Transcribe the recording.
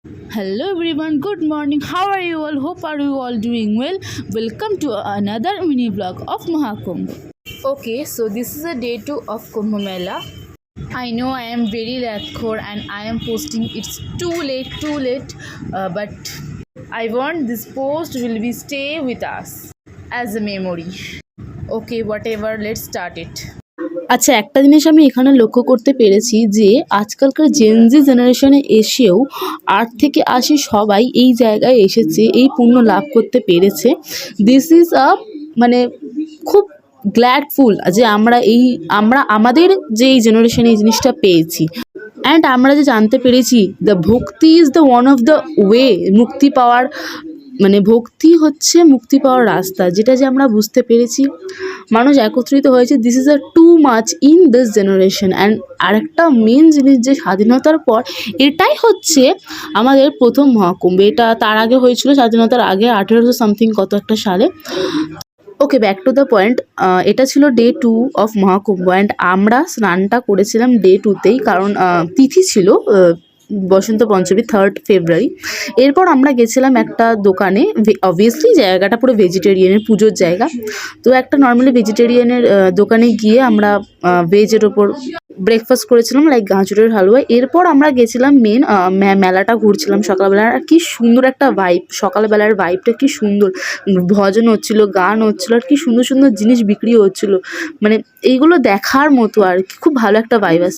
Hello everyone, good morning. How are you all? Hope are you all doing well? Welcome to another mini vlog of Mahakumbh. Okay, so this is a day 2 of Kumbh Mela. I know I am very lakhor and I am posting it's too late, but I want this post will be stay with us as a memory. Okay, whatever, let's start it. আচ্ছা, একটা জিনিস আমি এখানে লক্ষ্য করতে পেরেছি যে আজকালকার জেনজি জেনারেশনে এসেও 8 থেকে 80 সবাই এই জায়গায় এসেছে, এই পুণ্য লাভ করতে পেরেছে। দিস ইজ আ মানে খুব গ্ল্যাডফুল যে আমরা আমাদের যে এই জেনারেশনে এই জিনিসটা পেয়েছি। অ্যান্ড আমরা যে জানতে পেরেছি দ্য ভক্তি is the one of the way মুক্তি পাওয়ার, মানে ভক্তি হচ্ছে মুক্তি পাওয়ার রাস্তা, যেটা যে আমরা বুঝতে পেরেছি, মানুষ একত্রিত হয়েছে। This is a too much in this generation. And আরেকটা মেন জিনিস যে স্বাধীনতার পর এটাই হচ্ছে আমাদের প্রথম মহাকুম্ভ। এটা তার আগে হয়েছিল স্বাধীনতার আগে 1800 সামথিং কত একটা সালে। ওকে, ব্যাক টু দ্য পয়েন্ট। এটা ছিল ডে 2 অফ মহাকুম্ভ অ্যান্ড আমরা স্নানটা করেছিলাম ডে 2তেই, কারণ তিথি ছিল বসন্ত পঞ্চমী 3rd ফেব্রুয়ারি। এরপর আমরা গেছিলাম একটা দোকানে, অবভিয়াসলি জায়গাটা পুরো ভেজিটেরিয়ানের পুজোর জায়গা, তো একটা নর্মালি ভেজিটেরিয়ানের দোকানে গিয়ে আমরা ভেজের ওপর ব্রেকফাস্ট করেছিলাম, লাইক গাজরের হালুয়া। এরপর আমরা গেছিলাম মেন মেলাটা ঘুরছিলাম সকালবেলা। আর কি সুন্দর একটা ভাইব, সকালবেলার ভাইবটা কি সুন্দর, ভজন হচ্ছিল, গান হচ্ছিল, আর কি সুন্দর সুন্দর জিনিস বিক্রি হচ্ছিল, মানে এইগুলো দেখার মতো আর কি, খুব ভালো একটা ভাইব আছে।